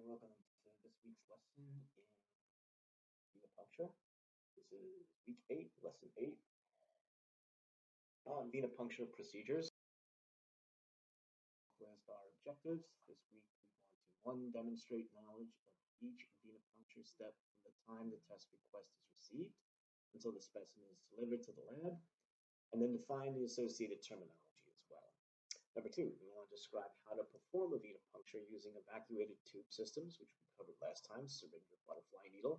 welcome to this week's lesson in venipuncture. This is week 8, lesson 8 on venipuncture procedures. With our objectives, this week we want to 1. Demonstrate knowledge of each venipuncture step from the time the test request is received until the specimen is delivered to the lab, and then define the associated terminology as well. Number 2, we want to describe how to perform a venipuncture using evacuated tube systems, which we covered last time, syringe or butterfly needle.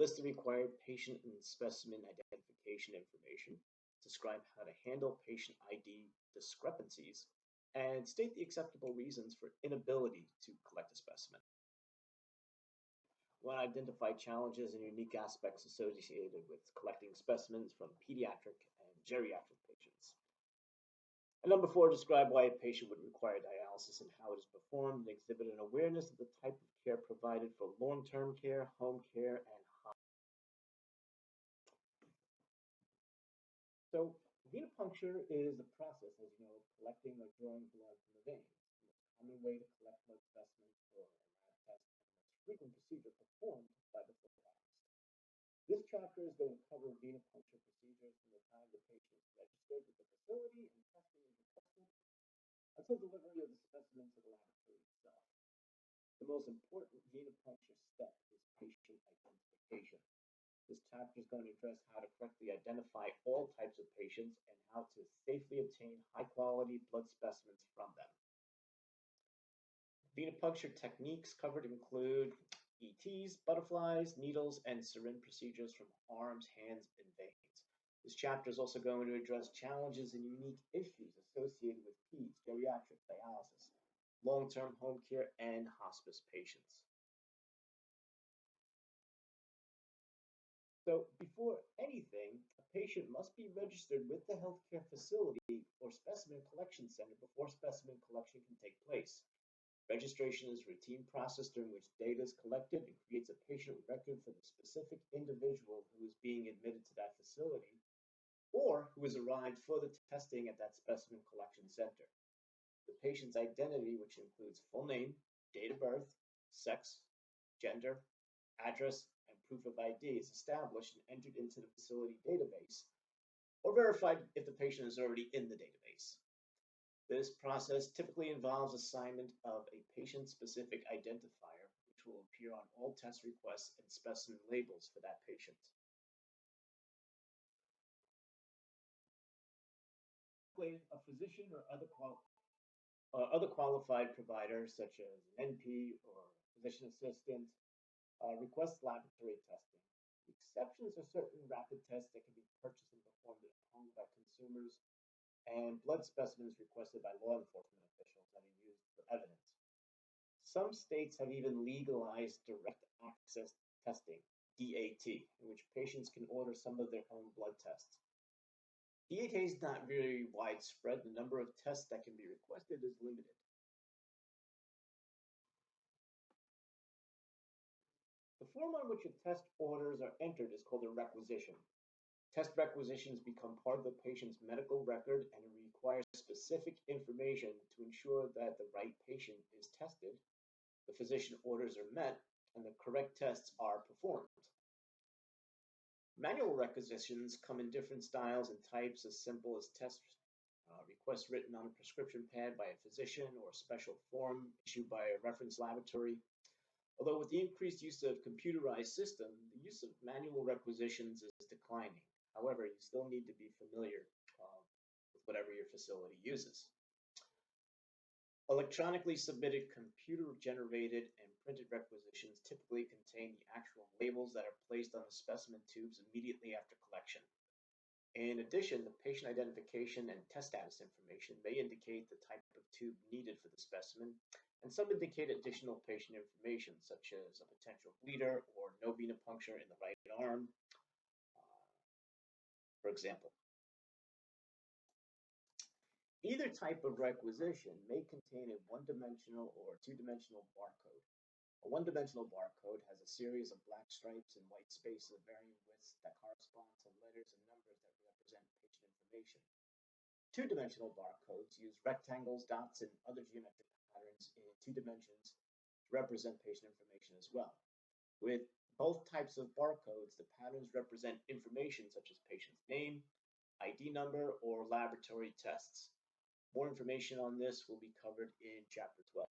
List the required patient and specimen identification information. Describe how to handle patient ID discrepancies, and state the acceptable reasons for inability to collect a specimen. We want to identify challenges and unique aspects associated with collecting specimens from pediatric and geriatric patients. And number 4, describe why a patient would require dialysis and how it is performed, and exhibit an awareness of the type of care provided for long-term care, home care, and hospice. So, venipuncture is the process, as you know, of collecting or drawing blood from the veins. The most common way to collect blood specimens for a lab test and the most frequent procedure performed by the phlebotomist. This chapter is going to cover venipuncture procedures from the time the patient is registered with the facility and testing is requested until delivery of the specimen to the laboratory itself. The most important venipuncture step is patient identification. This chapter is going to address how to correctly identify all types of patients and how to safely obtain high-quality blood specimens from them. Venipuncture techniques covered include ETs, butterflies, needles, and syringe procedures from arms, hands, and veins. This chapter is also going to address challenges and unique issues associated with peds, geriatric, dialysis, long-term home care, and hospice patients. So before anything, a patient must be registered with the healthcare facility or specimen collection center before specimen collection can take place. Registration is a routine process during which data is collected and creates a patient record for the specific individual who is being admitted to that facility or who has arrived for the testing at that specimen collection center. The patient's identity, which includes full name, date of birth, sex, gender, address, and proof of ID, is established and entered into the facility database or verified if the patient is already in the database. This process typically involves assignment of a patient-specific identifier, which will appear on all test requests and specimen labels for that patient. A physician or other qualified provider, such as an NP or physician assistant, requests laboratory testing. The exceptions are certain rapid tests that can be purchased and performed at home by consumers, and blood specimens requested by law enforcement officials that are used for evidence. Some states have even legalized direct access testing, DAT, in which patients can order some of their own blood tests. DAT is not very widespread. The number of tests that can be requested is limited. The form on which a test orders are entered is called a requisition. Test requisitions become part of the patient's medical record and require specific information to ensure that the right patient is tested, the physician orders are met, and the correct tests are performed. Manual requisitions come in different styles and types, as simple as test requests written on a prescription pad by a physician or a special form issued by a reference laboratory. Although with the increased use of computerized systems, the use of manual requisitions is declining. However, you still need to be familiar with whatever your facility uses. Electronically submitted computer-generated and printed requisitions typically contain the actual labels that are placed on the specimen tubes immediately after collection. In addition, the patient identification and test status information may indicate the type of tube needed for the specimen, and some indicate additional patient information, such as a potential bleeder or no venipuncture in the right arm, for example. Either type of requisition may contain a one-dimensional or two-dimensional barcode. A one-dimensional barcode has a series of black stripes and white spaces of varying widths that correspond to letters and numbers that represent patient information. Two-dimensional barcodes use rectangles, dots, and other geometric patterns in 2 dimensions to represent patient information as well. With both types of barcodes, the patterns represent information such as patient's name, ID number, or laboratory tests. More information on this will be covered in Chapter 12.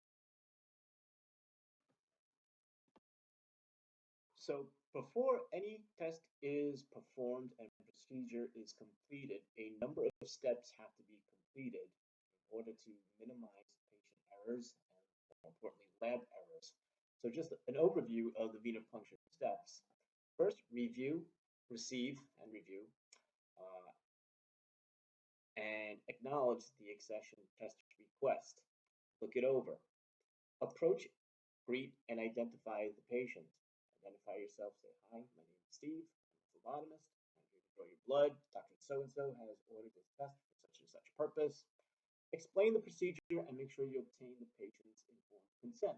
So before any test is performed and procedure is completed, a number of steps have to be completed in order to minimize patient errors and, more importantly, lab errors. So just an overview of the venipuncture steps. First, review, receive, and review, uh, and acknowledge the accession test request. Look it over. Approach, greet, and identify the patient. Identify yourself, say, hi, my name is Steve, I'm a phlebotomist, I'm here to draw your blood. Dr. So-and-so has ordered this test for such and such purpose. Explain the procedure and make sure you obtain the patient's informed consent.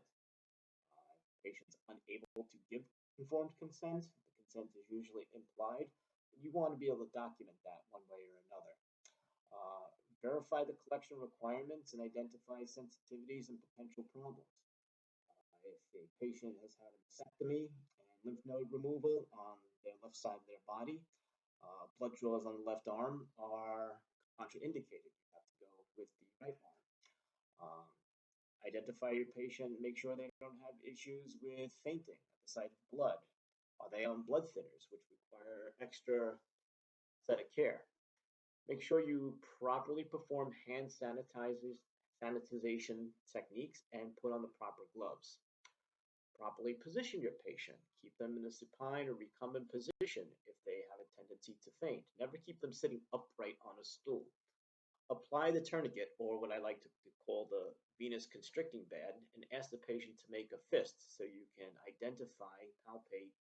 Patients unable to give informed consent, the consent is usually implied. You want to be able to document that one way or another. Verify the collection requirements and identify sensitivities and potential problems. If a patient has had a mastectomy and lymph node removal on their left side of their body, blood draws on the left arm are contraindicated. You have to go with the right arm. Um, Identify your patient, make sure they don't have issues with fainting at the sight of blood. Are they on blood thinners, which require extra set of care? Make sure you properly perform hand sanitization techniques and put on the proper gloves. Properly position your patient. Keep them in a supine or recumbent position if they have a tendency to faint. Never keep them sitting upright on a stool. Apply the tourniquet, or what I like to call the venous constricting band, and ask the patient to make a fist so you can identify, palpate,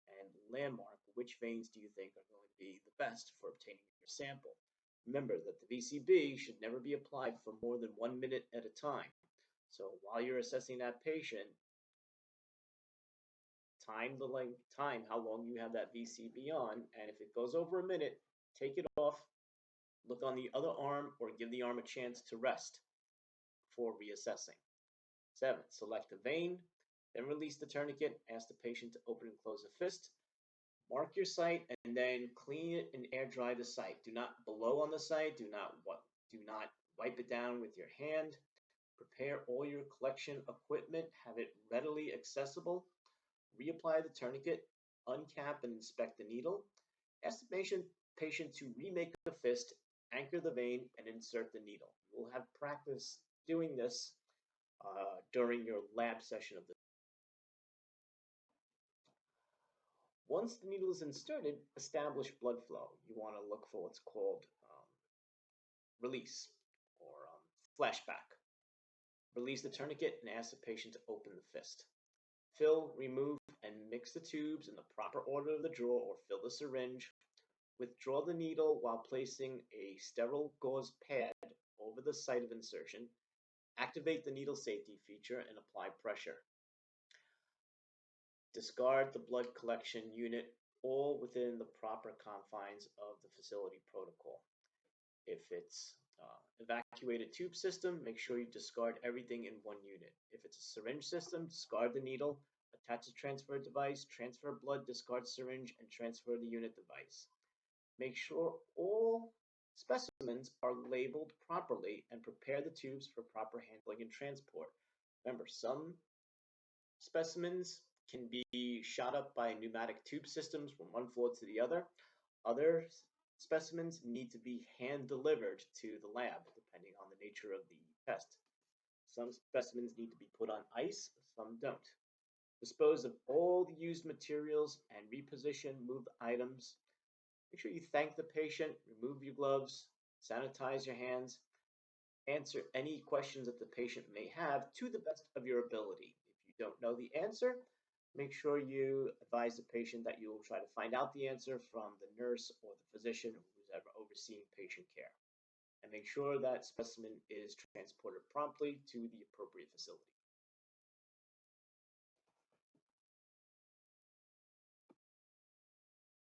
and landmark which veins do you think are going to be the best for obtaining your sample. Remember that the VCB should never be applied for more than 1 minute at a time. So while you're assessing that patient, time how long you have that VCB on, and if it goes over a minute, take it off, look on the other arm, or give the arm a chance to rest before reassessing. 7. Select a vein, then release the tourniquet, ask the patient to open and close a fist, mark your site, and then clean it and air dry the site. Do not blow on the site, do not wipe it down with your hand. Prepare all your collection equipment, have it readily accessible. Reapply the tourniquet, uncap and inspect the needle. Ask the patient to remake the fist, anchor the vein, and insert the needle. You will have practice doing this during your lab session of the. Once the needle is inserted, establish blood flow. You want to look for what's called release or flashback. Release the tourniquet and ask the patient to open the fist. Fill, remove, and mix the tubes in the proper order of the drawer or fill the syringe. Withdraw the needle while placing a sterile gauze pad over the site of insertion. Activate the needle safety feature and apply pressure. Discard the blood collection unit, all within the proper confines of the facility protocol. If it's evacuated tube system, make sure you discard everything in one unit. If it's a syringe system, discard the needle, attach the transfer device, transfer blood, discard syringe, and transfer the unit device. Make sure all specimens are labeled properly and prepare the tubes for proper handling and transport. Remember, some specimens can be shot up by pneumatic tube systems from one floor to the other. Other specimens need to be hand delivered to the lab, depending on the nature of the test. Some specimens need to be put on ice, some don't. Dispose of all the used materials and reposition moved items. Make sure you thank the patient, remove your gloves, sanitize your hands, answer any questions that the patient may have to the best of your ability. If you don't know the answer, make sure you advise the patient that you will try to find out the answer from the nurse or the physician who's ever overseeing patient care. And make sure that specimen is transported promptly to the appropriate facility.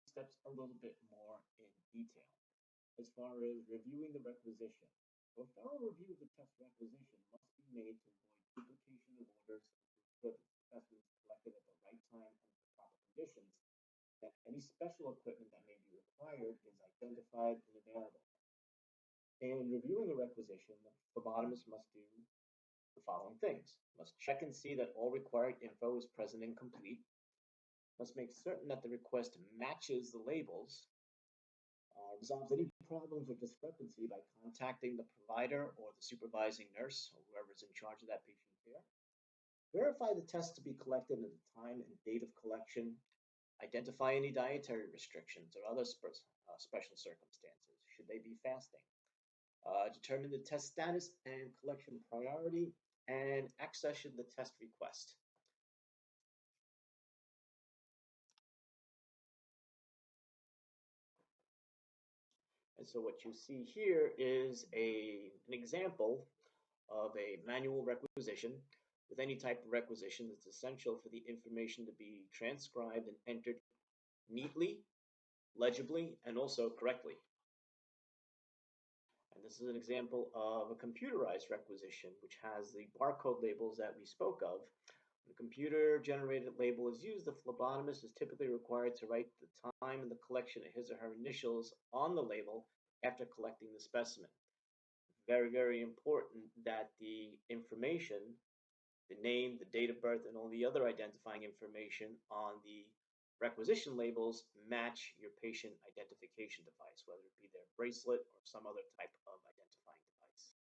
Steps a little bit more in detail. As far as reviewing the requisition, a thorough review of the test requisition must be made to avoid duplication of orders and Any special equipment that may be required is identified and available. In reviewing a requisition, the phlebotomist must do the following things: must check and see that all required info is present and complete, must make certain that the request matches the labels, resolves any problems or discrepancy by contacting the provider or the supervising nurse or whoever is in charge of that patient care, verify the tests to be collected at the time and date of collection, identify any dietary restrictions or other special circumstances, should they be fasting, determine the test status and collection priority, and accession the test request. And so what you see here is an example of a manual requisition. With any type of requisition, it's essential for the information to be transcribed and entered neatly, legibly, and also correctly. And this is an example of a computerized requisition, which has the barcode labels that we spoke of. When a computer-generated label is used, the phlebotomist is typically required to write the time and the collection of his or her initials on the label after collecting the specimen. Very, very important that the information, the name, the date of birth, and all the other identifying information on the requisition labels match your patient identification device, whether it be their bracelet or some other type of identifying device.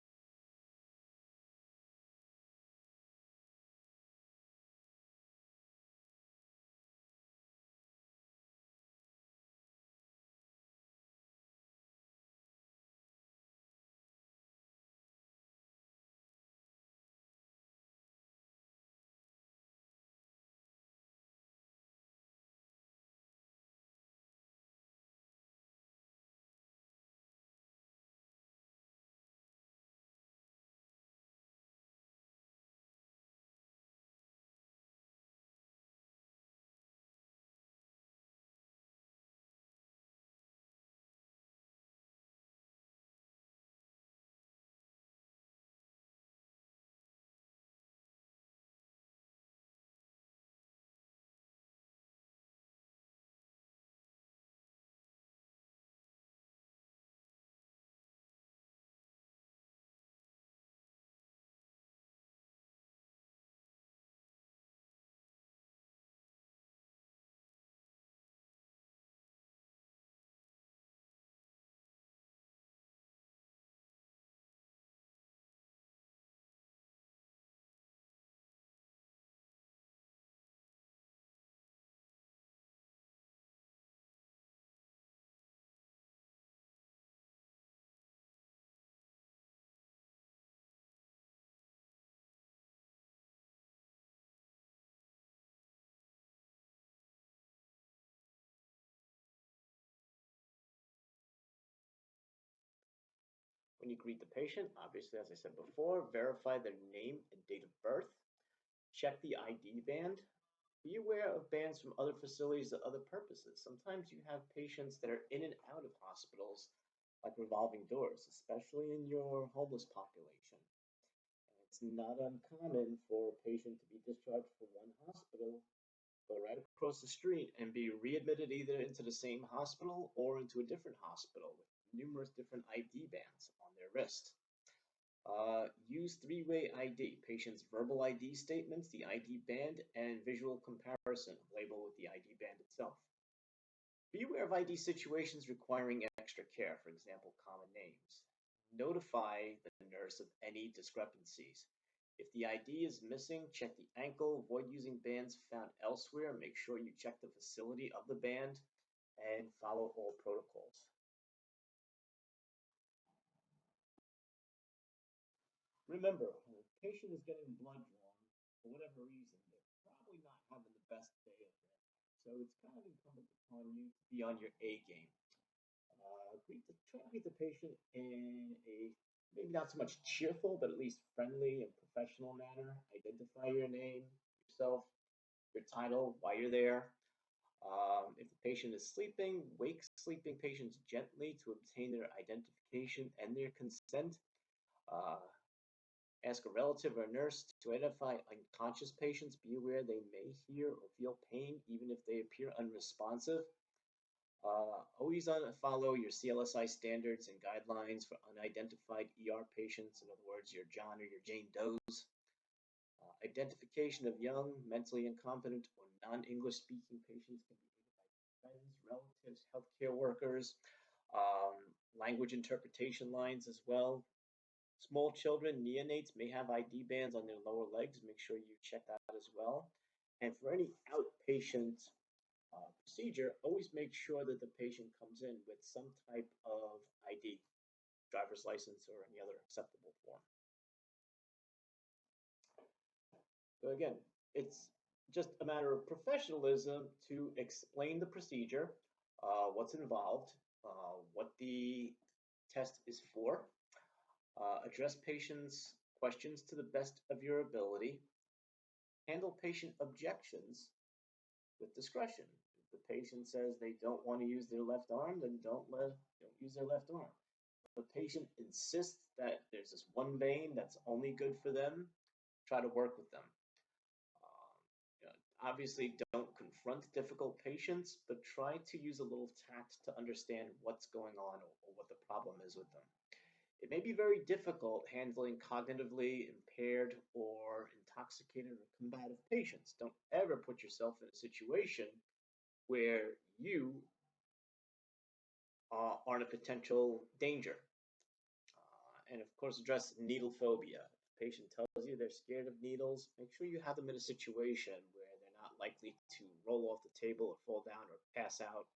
When you greet the patient, obviously, as I said before, verify their name and date of birth. Check the ID band. Be aware of bans from other facilities or other purposes. Sometimes you have patients that are in and out of hospitals like revolving doors, especially in your homeless population. And it's not uncommon for a patient to be discharged from one hospital, go right across the street, and be readmitted either into the same hospital or into a different hospital with numerous different ID bands on their wrist. Use three-way ID, patient's verbal ID statements, the ID band, and visual comparison label with the ID band itself. Be aware of ID situations requiring extra care, for example, common names. Notify the nurse of any discrepancies. If the ID is missing, check the ankle, avoid using bands found elsewhere, make sure you check the facility of the band, and follow all protocols. Remember, when a patient is getting blood drawn, for whatever reason, they're probably not having the best day of their life. So it's kind of incumbent upon you to be on your A game. Try to greet the patient in a maybe not so much cheerful, but at least friendly and professional manner. Identify your name, yourself, your title, why you're there. If the patient is sleeping, wake sleeping patients gently to obtain their identification and their consent. Uh, Ask a relative or nurse to identify unconscious patients. Be aware they may hear or feel pain even if they appear unresponsive. Always follow your CLSI standards and guidelines for unidentified ER patients. In other words, your John or your Jane Does. Identification of young, mentally incompetent, or non-English speaking patients can be aided by friends, relatives, healthcare workers, um, language interpretation lines as well. Small children, neonates, may have ID bands on their lower legs. Make sure you check that as well. And for any outpatient procedure, always make sure that the patient comes in with some type of ID, driver's license or any other acceptable form. So again, it's just a matter of professionalism to explain the procedure, what's involved, what the test is for, address patients' questions to the best of your ability, handle patient objections with discretion. If the patient says they don't want to use their left arm, then don't use their left arm. If the patient insists that there's this one vein that's only good for them, try to work with them. You know, obviously, don't confront difficult patients, but try to use a little tact to understand what's going on or what the problem is with them. It may be very difficult handling cognitively impaired or intoxicated or combative patients. Don't ever put yourself in a situation where you are in a potential danger. And of course, address needle phobia. If a patient tells you they're scared of needles, make sure you have them in a situation where they're not likely to roll off the table or fall down or pass out.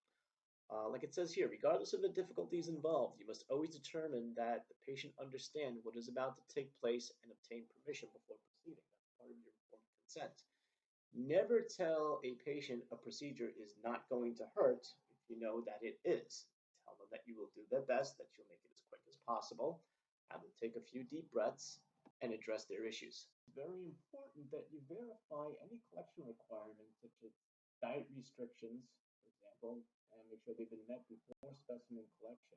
Like it says here, regardless of the difficulties involved, you must always determine that the patient understand what is about to take place and obtain permission before proceeding. That's part of your informed consent. Never tell a patient a procedure is not going to hurt if you know that it is. Tell them that you will do their best, that you'll make it as quick as possible. Have them take a few deep breaths and address their issues. It's very important that you verify any collection requirements, such as diet restrictions, for example, and make sure they've been met before specimen collection.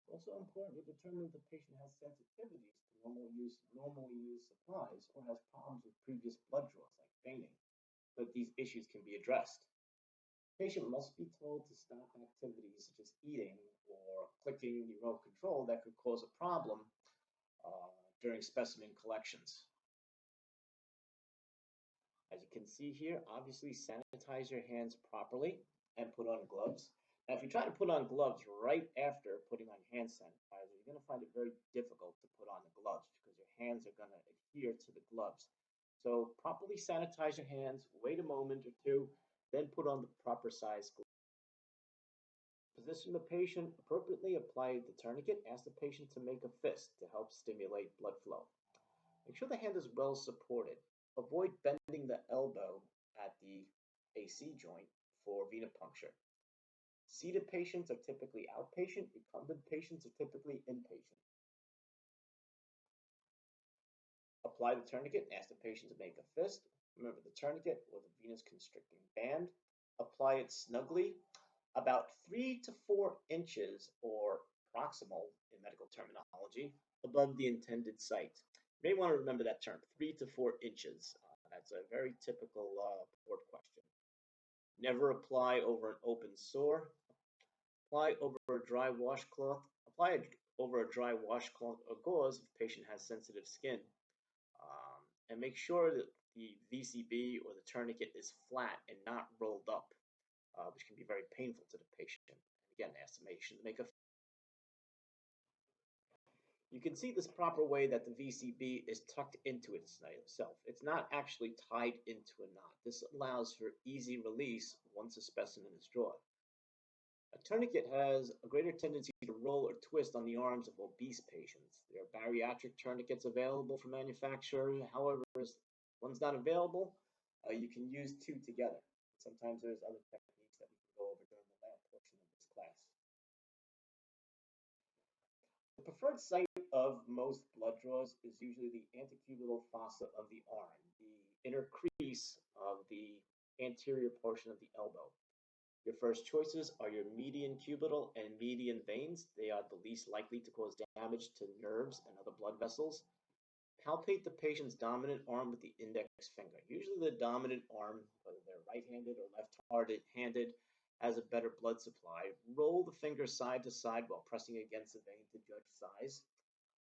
It's also important to determine if the patient has sensitivities to normally used supplies or has problems with previous blood draws like fainting, so that these issues can be addressed. The patient must be told to stop activities such as eating or clicking the remote control that could cause a problem during specimen collections. As you can see here, obviously sanitize your hands properly and put on gloves. Now, if you try to put on gloves right after putting on hand sanitizer, you're going to find it very difficult to put on the gloves because your hands are going to adhere to the gloves. So properly sanitize your hands, wait a moment or two, then put on the proper size gloves. Position the patient appropriately, apply the tourniquet, ask the patient to make a fist to help stimulate blood flow. Make sure the hand is well supported. Avoid bending the elbow at the AC joint for venipuncture. Seated patients are typically outpatient. Recumbent patients are typically inpatient. Apply the tourniquet. Ask the patient to make a fist. Remember the tourniquet or the venous constricting band. Apply it snugly, about 3 to 4 inches or proximal in medical terminology above the intended site. You may want to remember that term, 3 to 4 inches. That's a very typical board question. Never apply over an open sore. Apply over a dry washcloth. Apply it over a dry washcloth or gauze if the patient has sensitive skin. And make sure that the VCB or the tourniquet is flat and not rolled up, which can be very painful to the patient. And again, ask the patient to make a. You can see this proper way that the VCB is tucked into itself. It's not actually tied into a knot. This allows for easy release once a specimen is drawn. A tourniquet has a greater tendency to roll or twist on the arms of obese patients. There are bariatric tourniquets available from manufacturers. However, if one's not available, you can use two together. Sometimes there's other techniques that we can go over during the lab portion of this class. The preferred site of most blood draws is usually the antecubital fossa of the arm, the inner crease of the anterior portion of the elbow. Your first choices are your median cubital and median veins. They are the least likely to cause damage to nerves and other blood vessels. Palpate the patient's dominant arm with the index finger. Usually the dominant arm, whether they're right-handed or left-handed, has a better blood supply. Roll the finger side to side while pressing against the vein to judge size.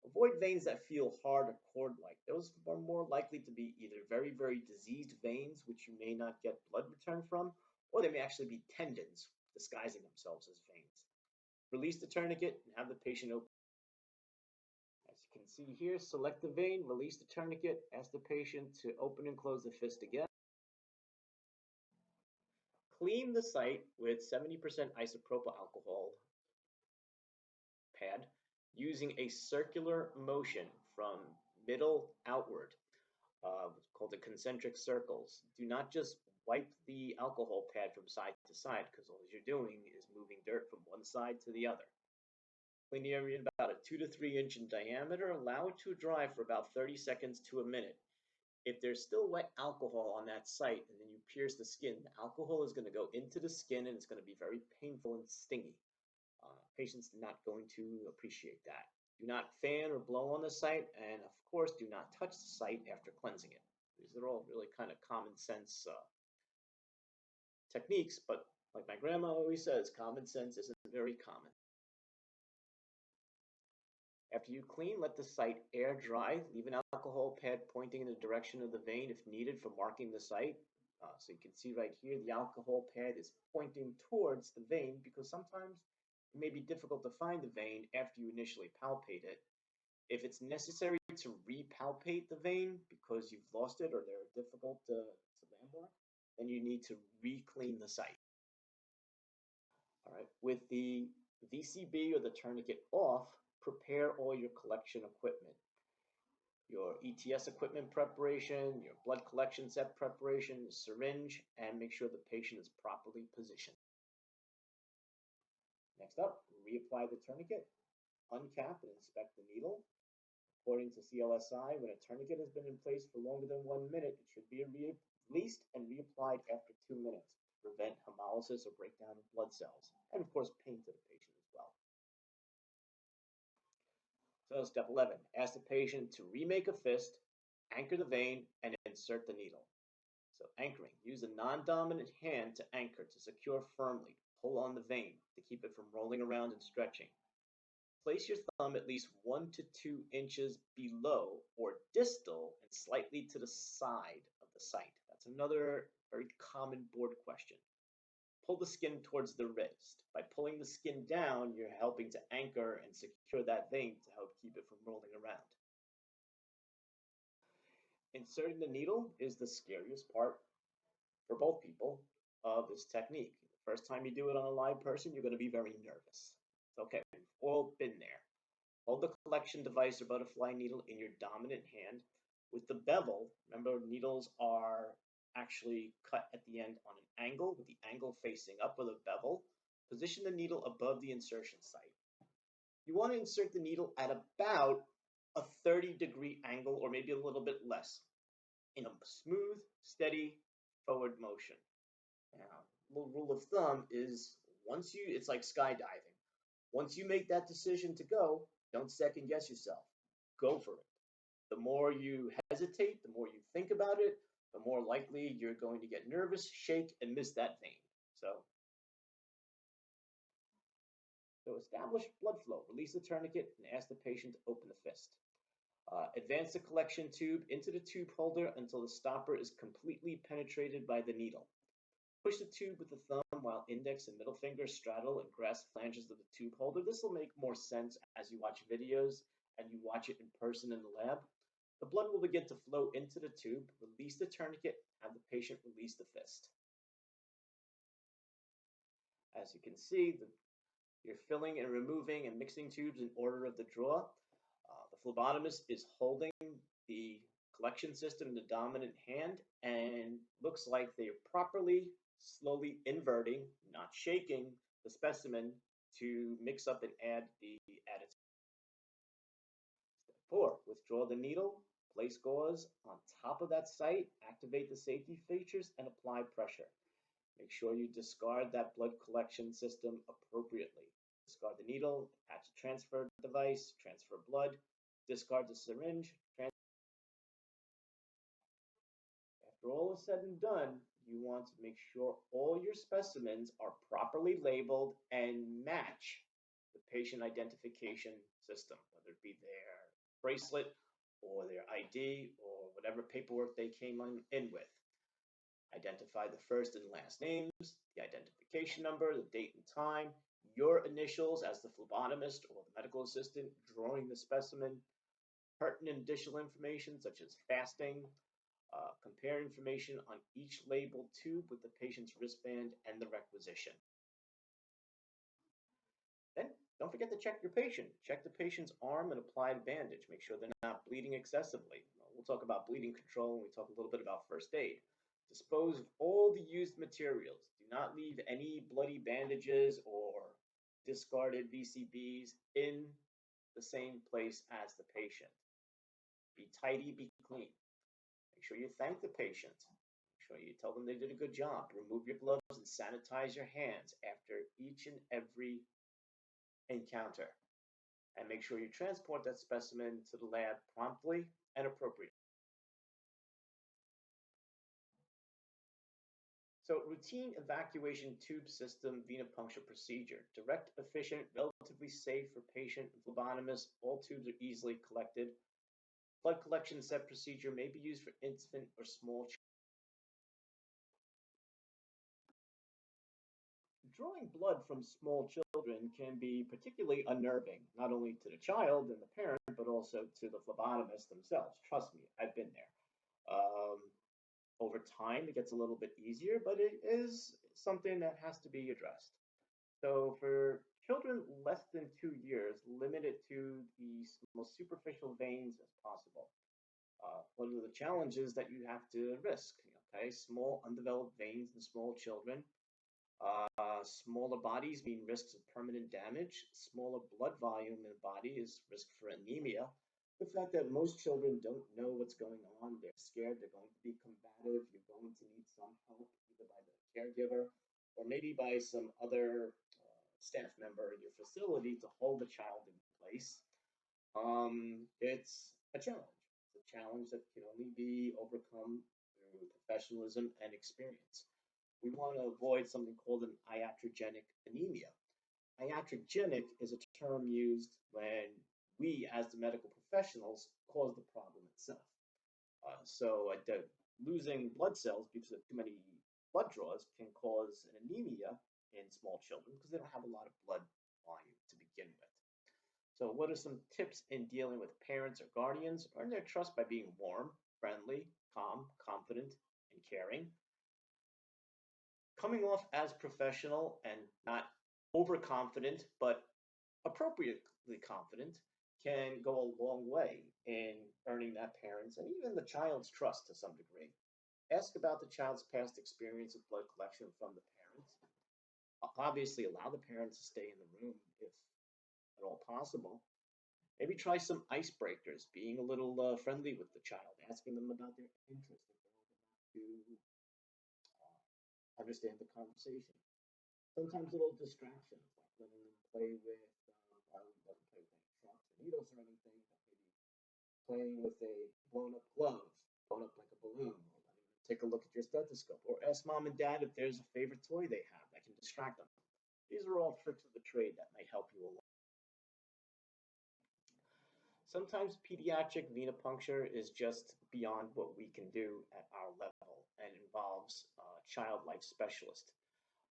Avoid veins that feel hard or cord-like. Those are more likely to be either very, very diseased veins, which you may not get blood return from, or they may actually be tendons disguising themselves as veins. Release the tourniquet and have the patient open. As you can see here, select the vein, release the tourniquet, ask the patient to open and close the fist again. Clean the site with 70% isopropyl alcohol pad using a circular motion from middle outward, called the concentric circles. Do not just wipe the alcohol pad from side to side, because all you're doing is moving dirt from one side to the other. Clean the area about a 2 to 3 inch in diameter. Allow it to dry for about 30 seconds to a minute. If there's still wet alcohol on that site and then you pierce the skin, the alcohol is going to go into the skin and it's going to be very painful and stingy. Patients are not going to appreciate that. Do not fan or blow on the site, and of course, do not touch the site after cleansing it. These are all really kind of common sense techniques, but like my grandma always says, common sense isn't very common. After you clean, let the site air dry. Leave an alcohol pad pointing in the direction of the vein if needed for marking the site. So you can see right here, the alcohol pad is pointing towards the vein because sometimes it may be difficult to find the vein after you initially palpate it. If it's necessary to repalpate the vein because you've lost it or they're difficult to landmark, then you need to re-clean the site. All right, with the VCB or the tourniquet off, prepare all your collection equipment. Your ETS equipment preparation, your blood collection set preparation, syringe, and make sure the patient is properly positioned. Next up, reapply the tourniquet, uncap and inspect the needle. According to CLSI, when a tourniquet has been in place for longer than 1 minute, it should be released and reapplied after 2 minutes to prevent hemolysis or breakdown of blood cells, and of course pain to the patient as well. So step 11, ask the patient to remake a fist, anchor the vein, and insert the needle. So anchoring, use a non-dominant hand to anchor to secure firmly. Pull on the vein to keep it from rolling around and stretching. Place your thumb at least 1 to 2 inches below or distal and slightly to the side of the site. That's another very common board question. Pull the skin towards the wrist. By pulling the skin down, you're helping to anchor and secure that vein to help keep it from rolling around. Inserting the needle is the scariest part for both people of this technique. The first time you do it on a live person, you're going to be very nervous. It's okay, we've all been there. Hold the collection device or butterfly needle in your dominant hand. With the bevel, remember needles are actually cut at the end on an angle, with the angle facing up with a bevel. Position the needle above the insertion site. You want to insert the needle at about a 30-degree angle or maybe a little bit less in a smooth, steady forward motion. Now, little rule of thumb is it's like skydiving. Once you make that decision to go, don't second guess yourself. Go for it. The more you hesitate, the more you think about it, the more likely you're going to get nervous, shake, and miss that vein. So establish blood flow. Release the tourniquet and ask the patient to open the fist. Advance the collection tube into the tube holder until the stopper is completely penetrated by the needle. Push the tube with the thumb while index and middle fingers straddle and grasp flanges of the tube holder. This will make more sense as you watch videos and you watch it in person in the lab. The blood will begin to flow into the tube. Release the tourniquet, have the patient release the fist. As you can see, you're filling and removing and mixing tubes in order of the draw. The phlebotomist is holding the collection system in the dominant hand and looks like they are properly, slowly inverting, not shaking, the specimen to mix up and add the additive. Step 4, withdraw the needle, place gauze on top of that site, activate the safety features, and apply pressure. Make sure you discard that blood collection system appropriately. Discard the needle, attach a transfer device, transfer blood, discard the syringe. After After all is said and done, you want to make sure all your specimens are properly labeled and match the patient identification system, whether it be their bracelet or their ID or whatever paperwork they came in with. Identify the first and last names, the identification number, the date and time, your initials as the phlebotomist or the medical assistant drawing the specimen, pertinent additional information such as fasting, compare information on each labeled tube with the patient's wristband and the requisition. Then don't forget to check your patient. Check the patient's arm and apply a bandage. Make sure they're not bleeding excessively. We'll talk about bleeding control when we talk a little bit about first aid. Dispose of all the used materials. Do not leave any bloody bandages or discarded VCBs in the same place as the patient. Be tidy, be clean. Make sure you thank the patient. Make sure you tell them they did a good job. Remove your gloves and sanitize your hands after each and every encounter. And make sure you transport that specimen to the lab promptly and appropriately. So, routine evacuation tube system venipuncture procedure. Direct, efficient, relatively safe for patient and phlebotomist. All tubes are easily collected. Blood collection set procedure may be used for infant or small children. Drawing blood from small children can be particularly unnerving, not only to the child and the parent, but also to the phlebotomist themselves. Trust me, I've been there. Over time, it gets a little bit easier, but it is something that has to be addressed. So for children less than 2 years, limit it to the most superficial veins as possible. What are the challenges that you have to risk? Okay, small undeveloped veins in small children. Smaller bodies mean risks of permanent damage. Smaller blood volume in the body is risk for anemia. The fact that most children don't know what's going on, they're scared, they're going to be combative, you're going to need some help either by the caregiver or maybe by some other staff member in your facility to hold the child in place. It's a challenge. It's a challenge that can only be overcome through professionalism and experience. We want to avoid something called an iatrogenic anemia. Iatrogenic is a term used when we, as the medical professionals, cause the problem itself. Losing blood cells because of too many blood draws can cause an anemia in small children because they don't have a lot of blood volume to begin with. So what are some tips in dealing with parents or guardians? Earn their trust by being warm, friendly, calm, confident, and caring. Coming off as professional and not overconfident, but appropriately confident can go a long way in earning that parent's and even the child's trust to some degree. Ask about the child's past experience with blood collection from the parents. Obviously, allow the parents to stay in the room if at all possible. Maybe try some icebreakers, being a little friendly with the child, asking them about their interests to understand the conversation. Sometimes little distractions, like letting them play with, I wouldn't let them play with any sharps or needles or anything, but maybe playing with a blown up glove, blown up like a balloon, or letting them take a look at your stethoscope, or ask mom and dad if there's a favorite toy they have that can distract them. These are all tricks of the trade that might help you along. Sometimes pediatric venipuncture is just beyond what we can do at our level and involves a child life specialist.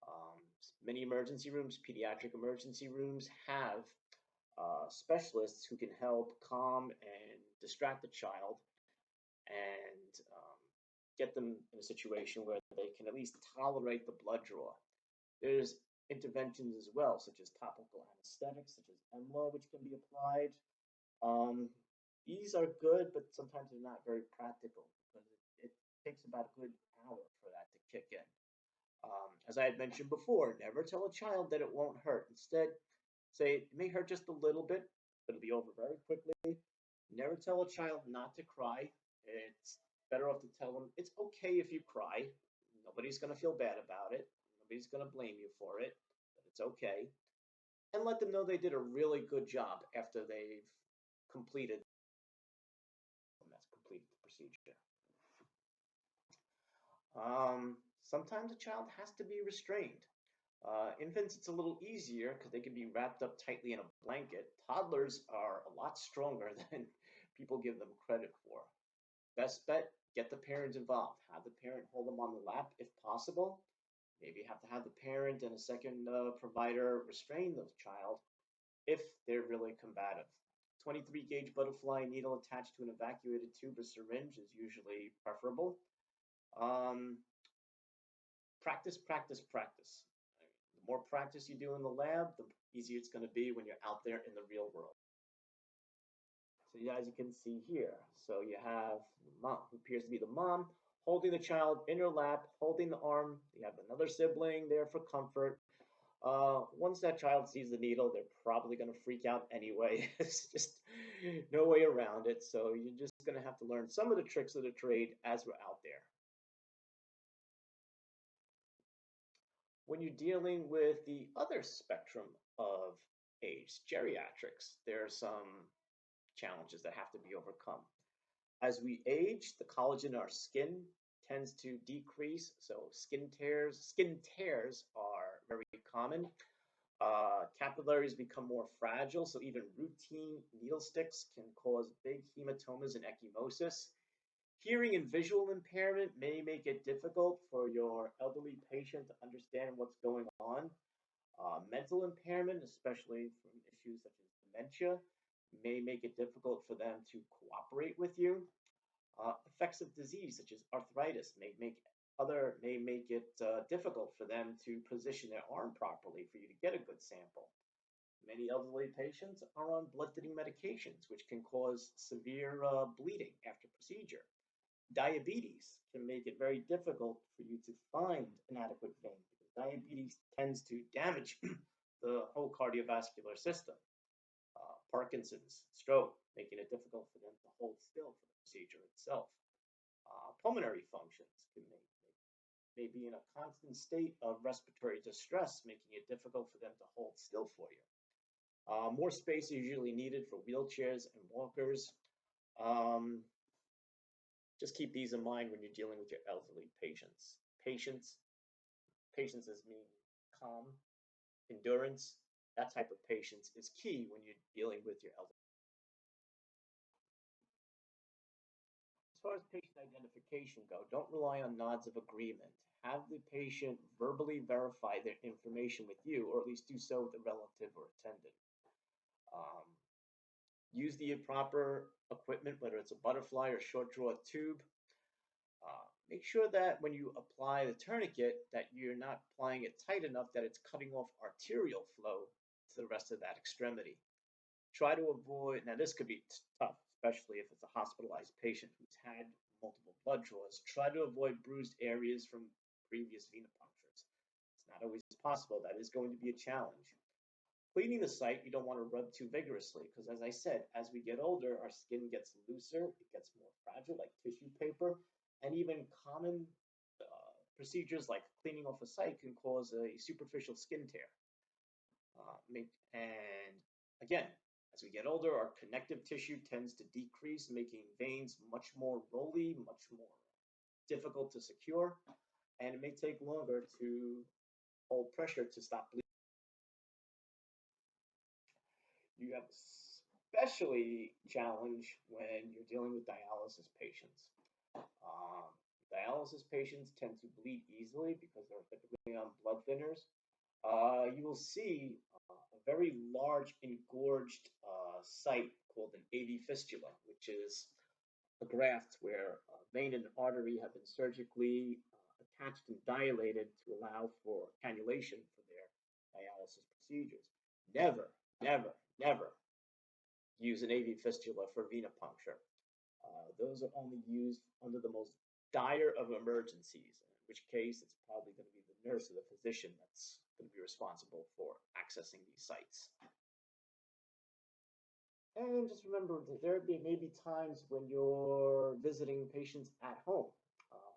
Um, Many emergency rooms, pediatric emergency rooms, have specialists who can help calm and distract the child and get them in a situation where they can at least tolerate the blood draw. There's interventions as well, such as topical anesthetics, such as EMLA, which can be applied. Um, these are good, but sometimes they're not very practical because it takes about a good hour for that to kick in. As I had mentioned before, never tell a child that it won't hurt. Instead, say it may hurt just a little bit, but it'll be over very quickly. Never tell a child not to cry. It's better off to tell them it's okay if you cry. Nobody's going to feel bad about it. Nobody's going to blame you for it, but it's okay. And let them know they did a really good job after they've completed the procedure. Sometimes a child has to be restrained. Infants, it's a little easier because they can be wrapped up tightly in a blanket. Toddlers are a lot stronger than people give them credit for. Best bet, get the parents involved. Have the parent hold them on the lap if possible. Maybe you have to have the parent and a second provider restrain the child if they're really combative. 23 gauge butterfly needle attached to an evacuated tube or syringe is usually preferable. Um, Practice, practice, practice. The more practice you do in the lab, the easier it's going to be when you're out there in the real world. So as you can see here, so you have the mom, who appears to be the mom, holding the child in her lap, holding the arm. You have another sibling there for comfort. Once that child sees the needle, they're probably going to freak out anyway. It's just no way around it. So you're just going to have to learn some of the tricks of the trade as we're out there. When you're dealing with the other spectrum of age, geriatrics, there are some challenges that have to be overcome. As we age, the collagen in our skin tends to decrease, so skin tears are very common. Capillaries become more fragile, so even routine needle sticks can cause big hematomas and ecchymosis. Hearing and visual impairment may make it difficult for your elderly patient to understand what's going on. Mental impairment, especially from issues such as dementia, may make it difficult for them to cooperate with you. Effects of disease such as arthritis may make it difficult for them to position their arm properly for you to get a good sample. Many elderly patients are on blood thinning medications, which can cause severe bleeding after procedure. Diabetes can make it very difficult for you to find an adequate vein because diabetes tends to damage the whole cardiovascular system. Parkinson's, stroke, making it difficult for them to hold still for the procedure itself. Pulmonary functions may be in a constant state of respiratory distress, making it difficult for them to hold still for you. More space is usually needed for wheelchairs and walkers. Um, just keep these in mind when you're dealing with your elderly patients. Patience, patience is mean calm, endurance. That type of patience is key when you're dealing with your elderly. As far as patient identification go, don't rely on nods of agreement. Have the patient verbally verify their information with you, or at least do so with a relative or attendant. Um, Use the proper equipment, whether it's a butterfly or short draw tube. Make sure that when you apply the tourniquet, that you're not applying it tight enough that it's cutting off arterial flow to the rest of that extremity. Try to avoid, now this could be tough, especially if it's a hospitalized patient who's had multiple blood draws. Try to avoid bruised areas from previous venipunctures. It's not always possible. That is going to be a challenge. Cleaning the site, you don't want to rub too vigorously because, as I said, as we get older, our skin gets looser, it gets more fragile, like tissue paper, and even common procedures like cleaning off a site can cause a superficial skin tear. And again, as we get older, our connective tissue tends to decrease, making veins much more rolly, much more difficult to secure, and it may take longer to hold pressure to stop bleeding. You have especially challenge when you're dealing with dialysis patients. Um, Dialysis patients tend to bleed easily because they're typically on blood thinners. You will see a very large engorged site called an AV fistula, which is a graft where a vein and an artery have been surgically attached and dilated to allow for cannulation for their dialysis procedures. Never, never, never use an AV fistula for venipuncture. Those are only used under the most dire of emergencies, in which case it's probably going to be the nurse or the physician that's going to be responsible for accessing these sites. And just remember that there may be times when you're visiting patients at home.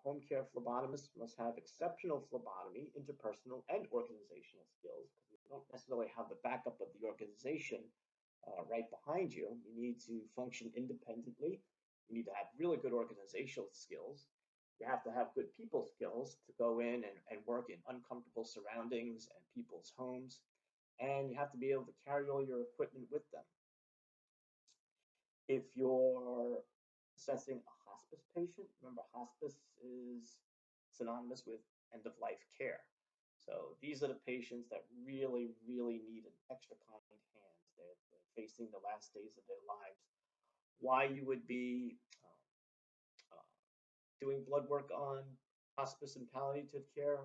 Home care phlebotomists must have exceptional phlebotomy, interpersonal, and organizational skills because you don't necessarily have the backup of the organization right behind you. You need to function independently. You need to have really good organizational skills. You have to have good people skills to go in and work in uncomfortable surroundings and people's homes. And you have to be able to carry all your equipment with them. If you're assessing a hospice patient, remember hospice is synonymous with end of life care. So these are the patients that really, really need an extra kind hand. They're facing the last days of their lives. Why you would be uh, doing blood work on hospice and palliative care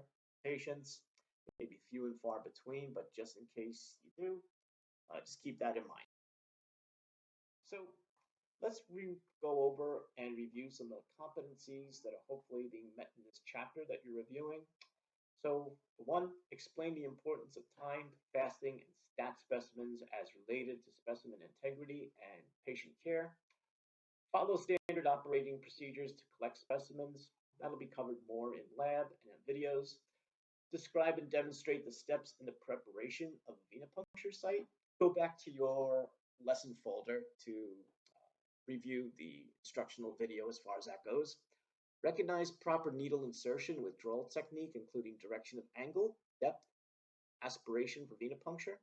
patients may be few and far between, but just in case you do, just keep that in mind. So let's go over and review some of the competencies that are hopefully being met in this chapter that you're reviewing. So, one, explain the importance of timed fasting and stat specimens as related to specimen integrity and patient care. Follow standard operating procedures to collect specimens. That'll be covered more in lab and in videos. Describe and demonstrate the steps in the preparation of a venipuncture site. Go back to your lesson folder to review the instructional video as far as that goes. Recognize proper needle insertion withdrawal technique, including direction of angle, depth, aspiration for venipuncture.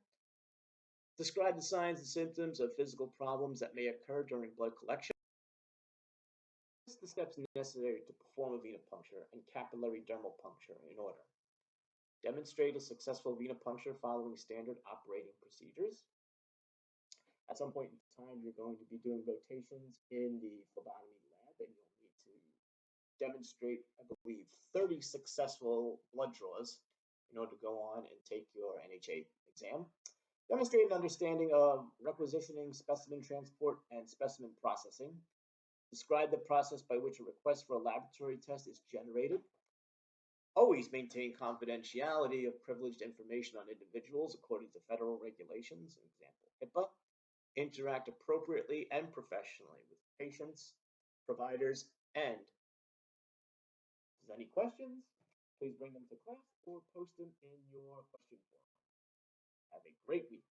Describe the signs and symptoms of physical problems that may occur during blood collection. List the steps necessary to perform a venipuncture and capillary dermal puncture in order. Demonstrate a successful venipuncture following standard operating procedures. At some point in time, you're going to be doing rotations in the phlebotomy lab, and you'll need to demonstrate, I believe, 30 successful blood draws in order to go on and take your NH8 exam. Demonstrate an understanding of requisitioning, specimen transport, and specimen processing. Describe the process by which a request for a laboratory test is generated. Always maintain confidentiality of privileged information on individuals according to federal regulations, example HIPAA. Interact appropriately and professionally with patients, providers, and if there's any questions, please bring them to class or post them in your question form. Have a great week.